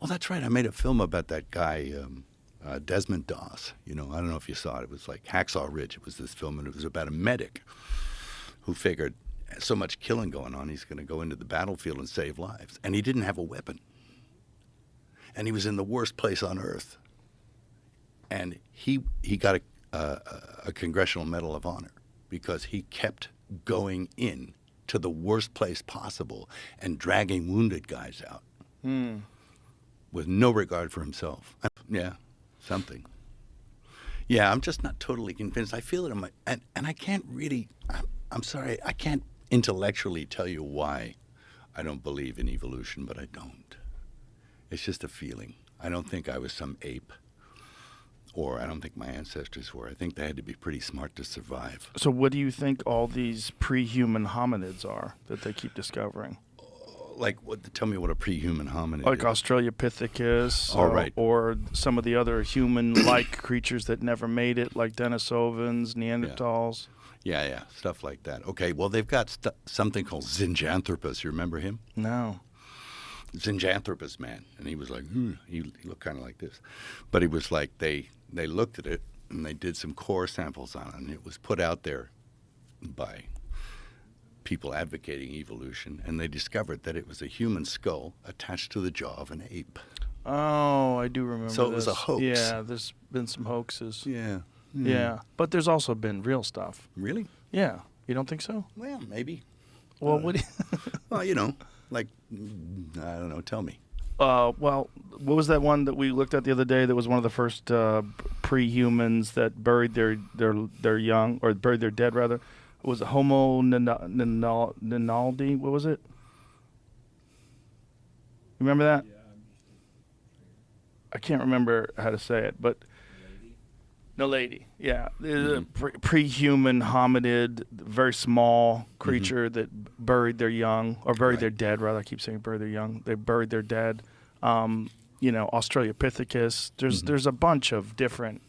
Oh, that's right. I made a film about that guy, Desmond Doss. I don't know if you saw it. It was like Hacksaw Ridge. It was this film, and it was about a medic who figured so much killing going on, he's going to go into the battlefield and save lives. And he didn't have a weapon. And he was in the worst place on earth. And he got a Congressional Medal of Honor because he kept going in to the worst place possible and dragging wounded guys out with no regard for himself. Yeah, something. Yeah, I'm just not totally convinced. I feel it in my... And I can't really... I'm sorry, I can't intellectually tell you why I don't believe in evolution, but I don't. It's just a feeling. I don't think I was some ape, or I don't think my ancestors were. I think they had to be pretty smart to survive. So what do you think all these pre-human hominids are that they keep discovering? Like, tell me what a pre-human hominid Like is. Australopithecus, right. or some of the other human-like creatures that never made it, like Denisovans, Neanderthals. Yeah, stuff like that. Okay, well, they've got something called Zinjanthropus. You remember him? No. Zinjanthropus, man. And he was like, he looked kind of like this. But he was like, they looked at it, and they did some core samples on it, and it was put out there by people advocating evolution, and they discovered that it was a human skull attached to the jaw of an ape. Oh, I do remember So it was a hoax. Yeah, there's been some hoaxes. Yeah. Yeah, but there's also been real stuff. Really? Yeah. You don't think so? Well, maybe. Well, what do Well, like, I don't know, tell me. well, what was that one that we looked at the other day that was one of the first pre-humans that buried their young, or buried their dead, rather? It was Homo ninaldi. What was it? You remember that? I can't remember how to say it, but... Naledi, yeah. There's a pre-human hominid, very small creature that buried their young, or buried their dead, rather. I keep saying buried their young. They buried their dead. Australopithecus. There's a bunch of different,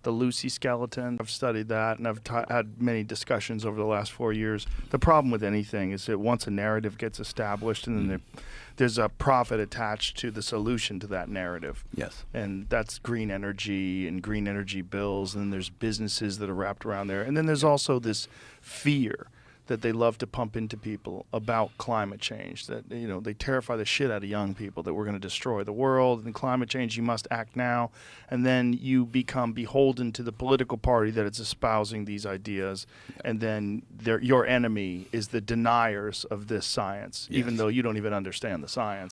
the Lucy skeleton. I've studied that, and I've had many discussions over the last 4 years. The problem with anything is that once a narrative gets established, and then there's a profit attached to the solution to that narrative. Yes. And that's green energy and green energy bills, and then there's businesses that are wrapped around there. And then there's also this fear that they love to pump into people about climate change, that they terrify the shit out of young people that we're going to destroy the world, and climate change, you must act now. And then you become beholden to the political party that is espousing these ideas, and then your enemy is the deniers of this science, even though you don't even understand the science.